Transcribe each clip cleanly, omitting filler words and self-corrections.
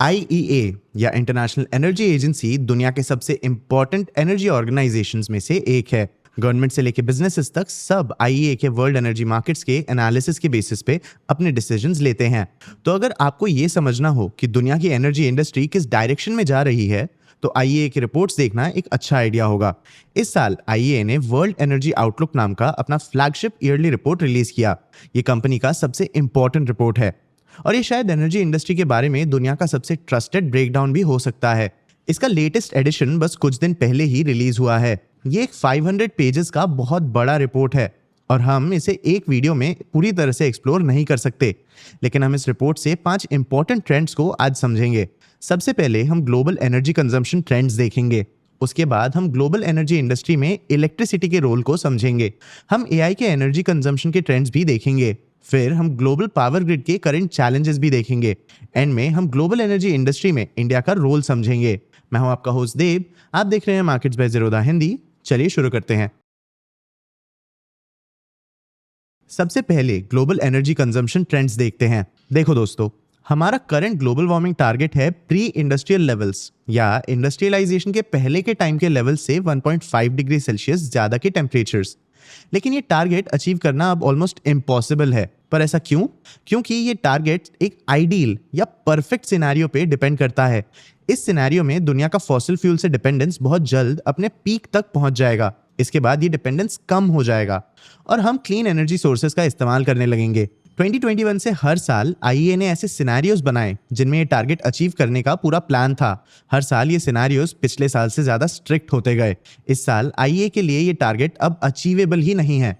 IEA या international energy agency दुनिया के सबसे इंपॉर्टेंट एनर्जी ऑर्गेनाइजेशंस में से एक है। गवर्नमेंट से लेकर बिजनेसेस तक सब आईईए के वर्ल्ड एनर्जी मार्केट्स के एनालिसिस के बेसिस पे अपने डिसीजंस लेते हैं। तो अगर आपको ये समझना हो कि दुनिया की एनर्जी इंडस्ट्री किस डायरेक्शन में जा रही है, तो आईईए की रिपोर्ट्स देखना एक अच्छा आइडिया होगा। इस साल आईईए ने वर्ल्ड एनर्जी आउटलुक नाम का अपना फ्लैगशिप ईयरली रिपोर्ट रिलीज किया। ये कंपनी का सबसे इंपॉर्टेंट रिपोर्ट है और ये शायद एनर्जी इंडस्ट्री के बारे में दुनिया का सबसे ट्रस्टेड ब्रेकडाउन भी हो सकता है। इसका लेटेस्ट एडिशन बस कुछ दिन पहले ही रिलीज हुआ है। ये एक 500 पेजेस का बहुत बड़ा रिपोर्ट है और हम इसे एक वीडियो में पूरी तरह से एक्सप्लोर नहीं कर सकते, लेकिन हम इस रिपोर्ट से 5 इंपॉर्टेंट ट्रेंड्स को आज समझेंगे। सबसे पहले हम ग्लोबल एनर्जी कंजम्पशन ट्रेंड्स देखेंगे। उसके बाद हम ग्लोबल एनर्जी इंडस्ट्री में इलेक्ट्रिसिटी के रोल को समझेंगे। हम एआई के एनर्जी कंजम्पशन के ट्रेंड्स भी देखेंगे। फिर हम ग्लोबल पावर ग्रिड के करंट चैलेंजेस भी देखेंगे। एंड में हम ग्लोबल एनर्जी इंडस्ट्री में इंडिया का रोल समझेंगे। मैं हूं आपका होस्ट देव, आप देख रहे हैं मार्केट्स बाय ज़ीरोधा हिंदी। चलिए शुरू करते हैं। सबसे पहले ग्लोबल एनर्जी कंजम्पशन ट्रेंड्स देखते हैं। देखो दोस्तों, हमारा करंट ग्लोबल वार्मिंग टारगेट है प्री इंडस्ट्रियल लेवल्स या इंडस्ट्रियलाइजेशन के पहले के टाइम के लेवल से 1.5 डिग्री सेल्सियस ज्यादा के टेम्परेचर्स। लेकिन ये टारगेट अचीव करना अब ऑलमोस्ट इम्पॉसिबल है। पर ऐसा क्यों? क्योंकि ये टारगेट एक आइडियल या परफेक्ट सिनेरियो पे डिपेंड करता है। इस सिनेरियो में दुनिया का फॉसिल फ्यूल से डिपेंडेंस बहुत जल्द अपने पीक तक पहुंच जाएगा। इसके बाद ये डिपेंडेंस कम हो जाएगा और हम क्लीन एनर्जी सोर्सेज का इस्तेमाल करने लगेंगे। 2021 से हर साल आईईए ने ऐसे सिनेरियोज बनाए जिनमें ये टारगेट अचीव करने का पूरा प्लान था। हर साल ये सिनेरियोज पिछले साल से ज्यादा स्ट्रिक्ट होते गए। इस साल आईईए के लिए ये टारगेट अब अचीवेबल ही नहीं है।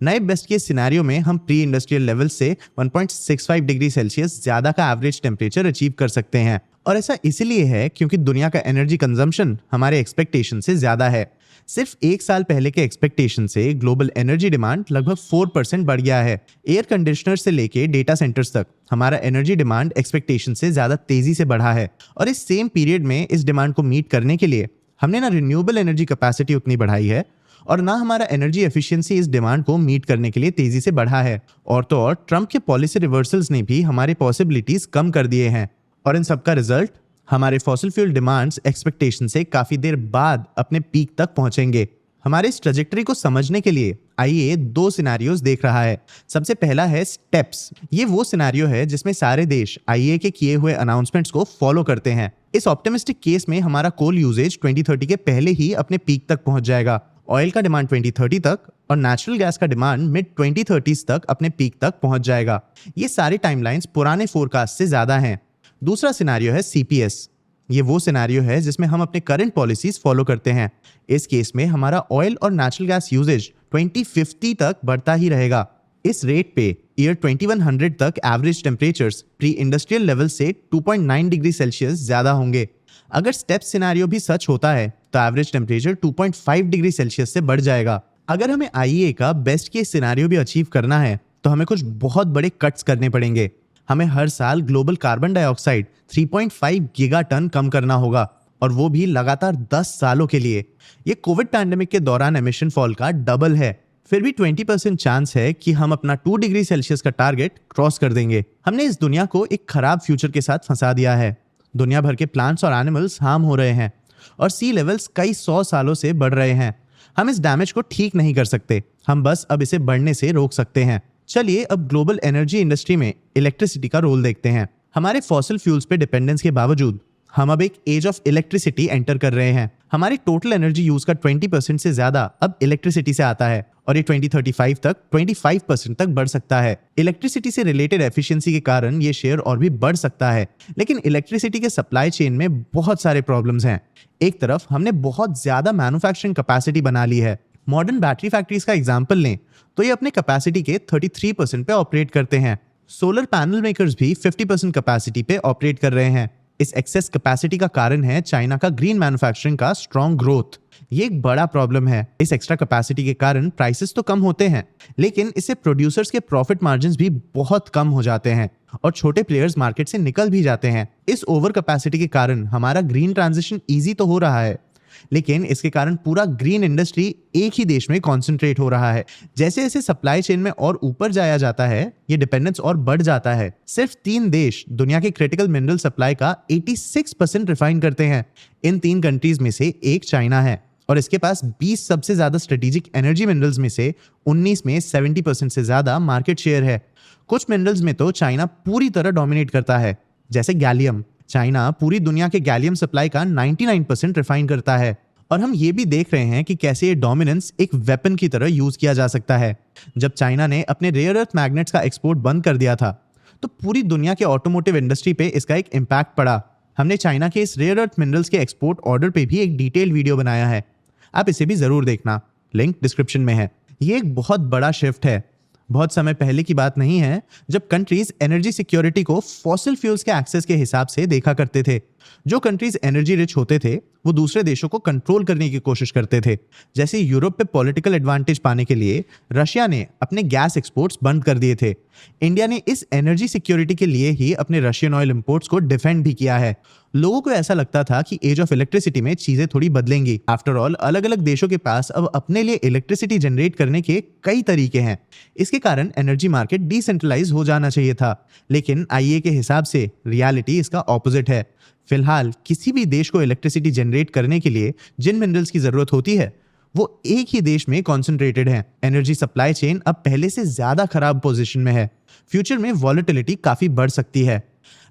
नए बेस्ट केस सिनेरियो में हम प्री इंडस्ट्रियल लेवल से 1.65 डिग्री सेल्सियस ज्यादा का एवरेज टेम्परेचर अचीव कर सकते हैं। और ऐसा इसलिए है क्योंकि दुनिया का एनर्जी कंजम्पशन हमारे एक्सपेक्टेशन से ज्यादा है। सिर्फ एक साल पहले के एक्सपेक्टेशन से ग्लोबल एनर्जी डिमांड लगभग 4% बढ़ गया है। एयर कंडीशनर से लेके डेटा सेंटर्स तक हमारा एनर्जी डिमांड एक्सपेक्टेशन से ज्यादा तेजी से बढ़ा है। और इस सेम पीरियड में इस डिमांड को मीट करने के लिए हमने ना रिन्यूएबल एनर्जी कैपेसिटी उतनी बढ़ाई है और ना हमारा एनर्जी एफिशिएंसी इस डिमांड को मीट करने के लिए तेजी से बढ़ा है। और तो और ट्रंप के पॉलिसी रिवर्सल्स ने भी हमारे पॉसिबिलिटीज कम कर दिए हैं। और इन सबका रिजल्ट हमारे फॉसिल फ्यूल डिमांड्स एक्सपेक्टेशन से काफी देर बाद अपने पीक तक पहुंचेंगे। हमारे इस ट्रेजेक्टरी को समझने के लिए आइए 2 सिनेरियोज देख रहा है। सबसे पहला है स्टेप्स। ये वो सिनेरियो है जिसमें सारे देश आईईए के किए हुए अनाउंसमेंट्स को फॉलो करते हैं। इस ऑप्टिमिस्टिक केस में हमारा कोल यूजेज 2030 के पहले ही अपने पीक तक पहुंच जाएगा। ऑयल का डिमांड 2030 तक और नेचुरल गैस का डिमांड मिड 2030s तक अपने पीक तक पहुंच जाएगा। ये सारी टाइमलाइंस पुराने फोरकास्ट से ज्यादा हैं। दूसरा सिनेरियो है सीपीएस। ये वो सिनेरियो है जिसमें हम अपने करंट पॉलिसीज फॉलो करते हैं। इस केस में हमारा ऑयल और नेचुरल गैस यूजेज 2050 तक बढ़ता ही रहेगा। इस रेट पे ईयर 2100 तक average temperatures pre industrial level से 2.9 डिग्री सेल्सियस ज्यादा होंगे। अगर स्टेप सिनेरियो भी सच होता है तो एवरेज टेम्परेचर 2.5 डिग्री सेल्सियस से बढ़ जाएगा। अगर हमें आईईए का बेस्ट केस सिनेरियो भी अचीव करना है तो हमें कुछ बहुत बड़े कट्स करने पड़ेंगे। हमें हर साल global carbon dioxide 3.5 giga ton कम करना होगा और वो भी लगातार 10 सालों के लिए। ये कोविड पैंडेमिक के दौरान एमिशन फॉल का डबल है। फिर भी 20% चांस है कि हम अपना 2 डिग्री सेल्सियस का टारगेट क्रॉस कर देंगे। हमने इस दुनिया को एक खराब फ्यूचर के साथ फंसा दिया है। दुनिया भर के प्लांट्स और एनिमल्स हार्म हो रहे हैं और सी लेवल्स कई 100 सालों से बढ़ रहे हैं। हम इस डैमेज को ठीक नहीं कर सकते, हम बस अब इसे बढ़ने से रोक सकते हैं। चलिए अब ग्लोबल एनर्जी इंडस्ट्री में इलेक्ट्रिसिटी का रोल देखते हैं। हमारे फॉसिल फ्यूल्स पे डिपेंडेंस के बावजूद हम अब एक एज ऑफ इलेक्ट्रिसिटी एंटर कर रहे हैं। हमारी टोटल एनर्जी यूज का 20% से ज्यादा अब इलेक्ट्रिसिटी से आता है और ये 2035 तक 25% तक बढ़ सकता है। इलेक्ट्रिसिटी से रिलेटेड एफिशिएंसी के कारण ये शेयर और भी बढ़ सकता है। लेकिन इलेक्ट्रिसिटी के सप्लाई चेन में बहुत सारे प्रॉब्लम्स हैं। एक तरफ हमने बहुत ज्यादा मैन्युफैक्चरिंग कैपेसिटी बना ली है। मॉडर्न बैटरी फैक्ट्रीज का एग्जांपल लें तो ये अपने कैपेसिटी के 33% पे ऑपरेट करते हैं। सोलर पैनल मेकर्स भी 50% कैपेसिटी पे ऑपरेट कर रहे हैं। इस एक्सेस कैपेसिटी का कारण है चाइना का ग्रीन मैन्युफैक्चरिंग का स्ट्रॉन्ग ग्रोथ। ये एक बड़ा प्रॉब्लम है। इस एक्स्ट्रा कैपेसिटी के कारण प्राइसेस तो कम होते हैं, लेकिन इससे प्रोड्यूसर्स के प्रॉफिट मार्जिन्स भी बहुत कम हो जाते हैं और छोटे प्लेयर्स मार्केट से निकल भी जाते हैं। इस ओवर कैपेसिटी के कारण हमारा ग्रीन ट्रांजिशन ईजी तो हो रहा है, लेकिन इसके कारण पूरा ग्रीन इंडस्ट्री एक ही देश में कॉन्सेंट्रेट हो रहा है। जैसे जैसे सप्लाई चेन में और ऊपर जाया जाता है, ये डिपेंडेंस और बढ़ जाता है। सिर्फ 3 देश दुनिया के क्रिटिकल मिनरल सप्लाई का 86% रिफाइन करते हैं। इन 3 कंट्रीज में से एक चाइना है और इसके पास 20 सबसे ज्यादा स्ट्रेटेजिक एनर्जी मिनरल्स में से 19 में 70% से ज्यादा मार्केट शेयर है। कुछ मिनरल्स में तो चाइना पूरी तरह डोमिनेट करता है, जैसे गैलियम। चाइना पूरी दुनिया के गैलियम सप्लाई का 99% रिफाइन करता है। और हम ये भी देख रहे हैं कि कैसे ये डोमिनेंस एक वेपन की तरह यूज किया जा सकता है। जब चाइना ने अपने रेयर अर्थ मैग्नेट्स का एक्सपोर्ट बंद कर दिया था, तो पूरी दुनिया के ऑटोमोटिव इंडस्ट्री पे इसका एक इम्पैक्ट पड़ा। हमने चाइना के इस रेयर अर्थ मिनरल्स के एक्सपोर्ट ऑर्डर पे भी एक डिटेल वीडियो बनाया है, आप इसे भी जरूर देखना, लिंक डिस्क्रिप्शन में है। ये एक बहुत बड़ा शिफ्ट है। बहुत समय पहले की बात नहीं है जब कंट्रीज एनर्जी सिक्योरिटी को फॉसिल फ्यूल्स के एक्सेस के हिसाब से देखा करते थे। जो कंट्रीज एनर्जी रिच होते थे वो दूसरे देशों को कंट्रोल करने की कोशिश करते थे। जैसे यूरोप पे पॉलिटिकल एडवांटेज पाने के लिए रशिया ने अपने गैस एक्सपोर्ट्स बंद कर दिए थे। इंडिया ने इस एनर्जी सिक्योरिटी के लिए ही अपने रशियन ऑयल इंपोर्ट्स को डिफेंड भी किया है। लोगों को ऐसा लगता था कि एज ऑफ इलेक्ट्रिसिटी में चीजें थोड़ी बदलेंगी। आफ्टर ऑल अलग अलग देशों के पास अब अपने लिए इलेक्ट्रिसिटी जनरेट करने के कई तरीके हैं। इसके कारण एनर्जी मार्केट डिसेंट्रलाइज हो जाना चाहिए था, लेकिन आईईए के हिसाब से रियलिटी इसका ऑपोजिट है। फिलहाल किसी भी देश को इलेक्ट्रिसिटी जनरेट करने के लिए जिन मिनरल्स की जरूरत होती है वो एक ही देश में कॉन्सेंट्रेटेड है। एनर्जी सप्लाई चेन अब पहले से ज्यादा खराब पोजीशन में है। फ्यूचर में वॉलेटिलिटी काफी बढ़ सकती है।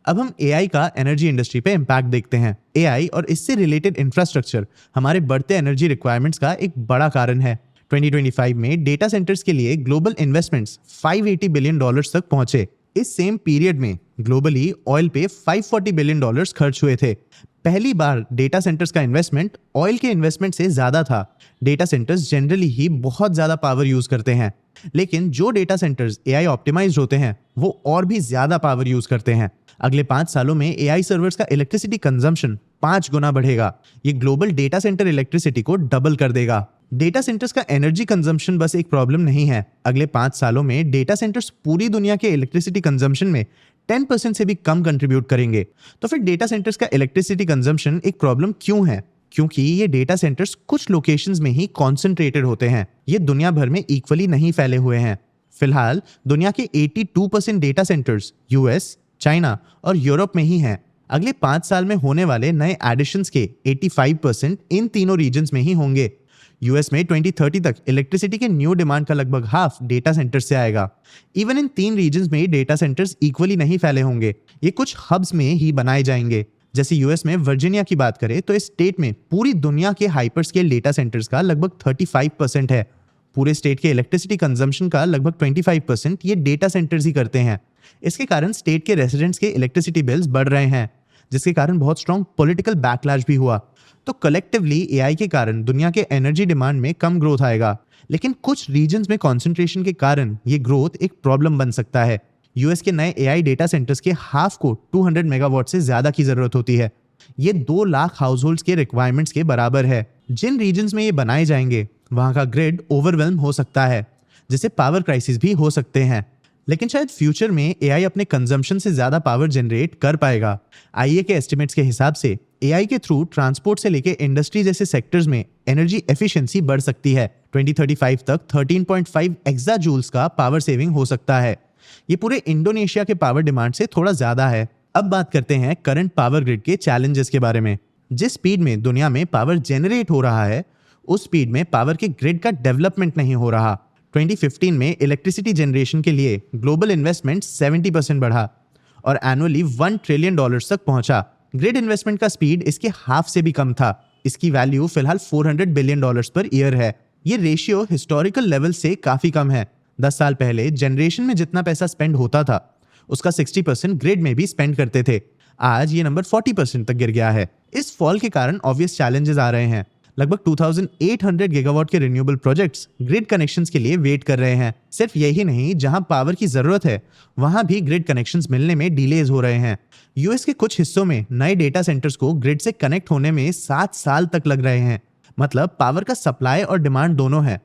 अब हम एआई का एनर्जी इंडस्ट्री पे इम्पैक्ट देखते हैं। एआई और इससे रिलेटेड इंफ्रास्ट्रक्चर हमारे बढ़ते एनर्जी रिक्वायरमेंट्स का एक बड़ा कारण है। 2025 में डेटा सेंटर्स के लिए ग्लोबल इन्वेस्टमेंट्स $580 बिलियन तक पहुंचे। इस सेम पीरियड में ग्लोबली ऑयल पे $540 बिलियन खर्च हुए थे। पहली बार डेटा सेंटर्स का इन्वेस्टमेंट ऑयल के इन्वेस्टमेंट से ज्यादा था। डेटा सेंटर्स जनरली ही बहुत ज्यादा पावर यूज करते हैं, लेकिन जो डेटा सेंटर्स एआई ऑप्टिमाइज्ड होते हैं वो और भी ज्यादा पावर यूज करते हैं। अगले 5 सालों में एआई सर्वर्स का इलेक्ट्रिसिटी कंजम्पशन 5 गुना बढ़ेगा। ये ग्लोबल डेटा सेंटर इलेक्ट्रिसिटी को डबल कर देगा। डेटा सेंटर्स का एनर्जी कंजम्पशन बस एक प्रॉब्लम नहीं है। अगले 5 सालों में डेटा सेंटर्स पूरी दुनिया के इलेक्ट्रिसिटी कंजम्पशन में 10% से भी कम कंट्रीब्यूट करेंगे। तो फिर डेटा सेंटर्स का इलेक्ट्रिसिटी कंजम्पशन एक प्रॉब्लम क्यों है? क्योंकि ये डेटा सेंटर्स कुछ लोकेशंस में ही कॉन्सेंट्रेटेड होते हैं। ये दुनिया भर में इक्वली नहीं फैले हुए हैं। फिलहाल दुनिया के 82% डेटा सेंटर्स यूएस, चाइना और यूरोप में ही हैं। अगले 5 साल में होने वाले नए एडिशंस के 85% इन तीनों रीजन्स में ही होंगे। यूएस में 2030 तक इलेक्ट्रिसिटी के न्यू डिमांड का लगभग हाफ डेटा सेंटर से आएगा। इवन इन 3 रीजन्स में डेटा सेंटर्स इक्वली नहीं फैले होंगे। ये कुछ हब्स में ही बनाए जाएंगे। जैसे यूएस में वर्जीनिया की बात करें तो इस स्टेट में पूरी दुनिया के हाइपर स्केल डेटा सेंटर्स का लगभग 35% है। पूरे स्टेट के इलेक्ट्रिसिटी कंजम्पशन का लगभग 25% ये डेटा सेंटर्स ही करते हैं। इसके कारण स्टेट के रेसिडेंट्स के इलेक्ट्रिसिटी बिल्स बढ़ रहे हैं, जिसके कारण बहुत स्ट्रॉन्ग पॉलिटिकल बैकलैश भी हुआ। तो कलेक्टिवली एआई के कारण दुनिया के एनर्जी डिमांड में कम ग्रोथ आएगा, लेकिन कुछ रीजन्स में कॉन्सेंट्रेशन के कारण ये ग्रोथ एक प्रॉब्लम बन सकता है। यूएस के नए एआई डेटा सेंटर्स के हाफ को 200 मेगावाट से ज्यादा की जरूरत होती है। ये 2 लाख हाउसहोल्ड्स के रिक्वायरमेंट्स के बराबर है। जिन रीजन्स में ये बनाए जाएंगे वहां का ग्रिड ओवरवेल्म हो सकता है, जिससे पावर क्राइसिस भी हो सकते हैं। लेकिन शायद फ्यूचर में एआई अपने कंजम्पशन से ज्यादा पावर जनरेट कर पाएगा। आईईए के एस्टिमेट्स के हिसाब से एआई के थ्रू ट्रांसपोर्ट से लेकर इंडस्ट्री जैसे सेक्टर्स में एनर्जी एफिशिएंसी बढ़ सकती है। 2035 तक 13.5 एक्सा जूल्स का पावर सेविंग हो सकता है। ये पूरे इंडोनेशिया के पावर डिमांड से थोड़ा ज्यादा है। अब बात करते हैं करंट पावर ग्रिड के चैलेंजेस के बारे में। जिस स्पीड में दुनिया में पावर जेनरेट हो रहा है, उस स्पीड में पावर के ग्रिड का डेवलपमेंट नहीं हो रहा। 2015 में इलेक्ट्रिसिटी जनरेशन के लिए ग्लोबल इन्वेस्टमेंट 70% बढ़ा और एनुअली $1 ट्रिलियन तक पहुंचा। ग्रिड इन्वेस्टमेंट का स्पीड इसके हाफ से भी कम था। इसकी वैल्यू फिलहाल $400 बिलियन पर ईयर है। ये रेशियो हिस्टोरिकल लेवल से काफी कम है। 10 साल पहले जनरेशन में जितना पैसा स्पेंड होता था उसका 60% ग्रिड में भी स्पेंड करते थे। आज ये नंबर 40% तक गिर गया है। इस फॉल के कारण ऑब्वियस चैलेंजेस आ रहे हैं। लगभग 2800 गीगावाट के रिन्यूएबल प्रोजेक्ट्स ग्रिड कनेक्शंस के लिए वेट कर रहे हैं। सिर्फ यही नहीं, जहां पावर की जरूरत है वहां भी ग्रिड कनेक्शंस मिलने में डिलेज हो रहे हैं। यूएस के कुछ हिस्सों में नए डेटा सेंटर्स को ग्रिड से कनेक्ट होने में 7 साल तक लग रहे हैं। मतलब पावर का सप्लाई और डिमांड दोनों है,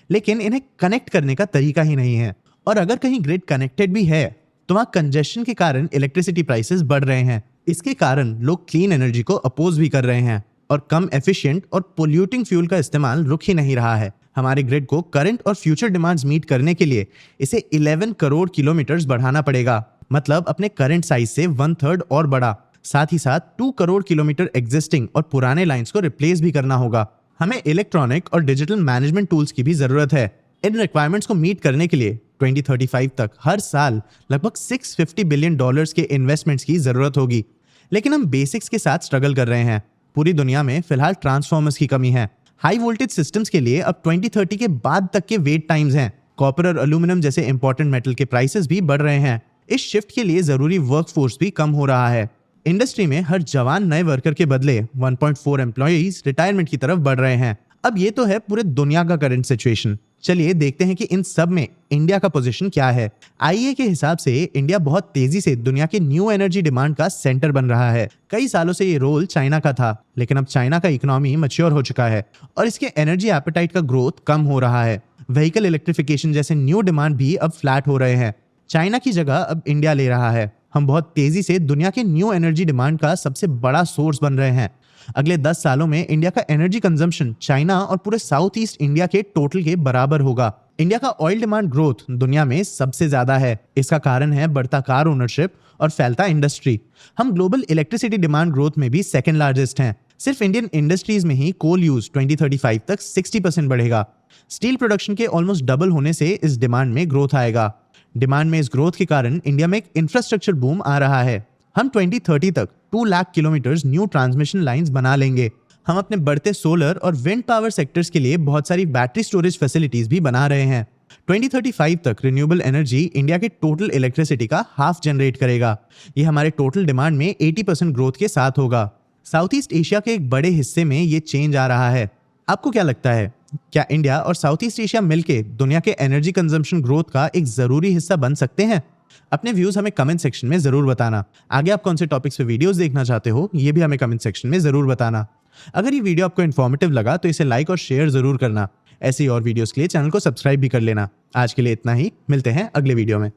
लेकिन इन्हें कनेक्ट करने का तरीका ही नहीं है। और अगर कहीं ग्रिड कनेक्टेड भी है तो वहां कंजेशन के कारण इलेक्ट्रिसिटी प्राइसेस बढ़ रहे हैं। इसके कारण लोग क्लीन एनर्जी को अपोज भी कर रहे हैं। और कम एफिशिएंट और पोल्यूटिंग फ्यूल का इस्तेमाल रुक ही नहीं रहा है। हमारे ग्रिड को करंट और फ्यूचर डिमांड्स मीट करने के लिए इसे 11 करोड़ किलोमीटर्स बढ़ाना पड़ेगा, मतलब अपने करंट साइज से 1/3 और बड़ा। साथ ही साथ 2 करोड़ किलोमीटर एग्जिस्टिंग और पुराने लाइंस को रिप्लेस भी करना होगा। हमें इलेक्ट्रॉनिक और डिजिटल मैनेजमेंट टूल्स की भी जरूरत है। इन रिक्वायरमेंट्स को मीट करने के लिए 2035 तक हर साल लगभग $650 बिलियन के इन्वेस्टमेंट्स की जरूरत होगी। लेकिन हम बेसिक्स के साथ स्ट्रगल कर रहे हैं। पूरी दुनिया में फिलहाल ट्रांसफॉर्मर्स की कमी है। हाई वोल्टेज सिस्टम्स के लिए अब 2030 के बाद तक के वेट टाइम्स हैं। कॉपर और एल्यूमिनियम जैसे इंपॉर्टेंट मेटल के प्राइसेस भी बढ़ रहे हैं। इस शिफ्ट के लिए जरूरी वर्कफोर्स भी कम हो रहा है। इंडस्ट्री में हर जवान नए वर्कर के बदले 1.4 एम्प्लॉइज रिटायरमेंट की तरफ बढ़ रहे हैं। अब ये तो है पूरे दुनिया का करंट सिचुएशन। चलिए देखते हैं कि इन सब में इंडिया का पोजीशन क्या है। आईईए के हिसाब से इंडिया बहुत तेजी से दुनिया के न्यू एनर्जी डिमांड का सेंटर बन रहा है। कई सालों से ये रोल चाइना का था, लेकिन अब चाइना का इकोनॉमी मैच्योर हो चुका है और इसके एनर्जी एपेटाइट का ग्रोथ कम हो रहा है। व्हीकल इलेक्ट्रिफिकेशन जैसे न्यू डिमांड भी अब फ्लैट हो रहे हैं। चाइना की जगह अब इंडिया ले रहा है। हम बहुत तेजी से दुनिया के न्यू एनर्जी डिमांड का सबसे बड़ा सोर्स बन रहे हैं। अगले 10 सालों में इंडिया का एनर्जी कंजम्पशन चाइना और पूरे साउथ ईस्ट इंडिया के टोटल के बराबर होगा। इंडिया का ऑयल डिमांड ग्रोथ दुनिया में सबसे ज्यादा है। इसका कारण है बढ़ता कार ओनरशिप और फैलता इंडस्ट्री। हम ग्लोबल इलेक्ट्रिसिटी डिमांड ग्रोथ में भी सेकंड लार्जेस्ट हैं। सिर्फ इंडियन इंडस्ट्रीज में ही कोल यूज 2035 तक 60% बढ़ेगा। स्टील प्रोडक्शन के ऑलमोस्ट डबल होने से इस डिमांड में ग्रोथ आएगा। डिमांड में इस ग्रोथ के कारण इंडिया में एक इंफ्रास्ट्रक्चर बूम आ रहा है। हम 2030 तक 2 lakh kilometres new transmission lines बना लेंगे। हम अपने बढ़ते सोलर और विंड पावर सेक्टर्स के लिए बहुत सारी बैटरी स्टोरेज फैसिलिटीज भी बना रहे हैं। 2035 तक रिन्यूएबल एनर्जी इंडिया के टोटल इलेक्ट्रिसिटी का हाफ जनरेट करेगा। ये हमारे टोटल डिमांड में 80% ग्रोथ के साथ होगा। साउथ ईस्ट एशिया के एक बड़े हिस्से में ये चेंज आ रहा है। आपको क्या लगता है, क्या इंडिया और साउथ ईस्ट एशिया मिलकर दुनिया के एनर्जी कंजम्पशन ग्रोथ का एक जरूरी हिस्सा बन सकते हैं? अपने व्यूज हमें कमेंट सेक्शन में जरूर बताना। आगे आप कौन से टॉपिक्स पे वीडियोस देखना चाहते हो, ये भी हमें कमेंट सेक्शन में जरूर बताना। अगर ये वीडियो आपको इन्फॉर्मेटिव लगा तो इसे लाइक और शेयर जरूर करना। ऐसी और वीडियोस के लिए चैनल को सब्सक्राइब भी कर लेना। आज के लिए इतना ही, मिलते हैं अगले वीडियो में।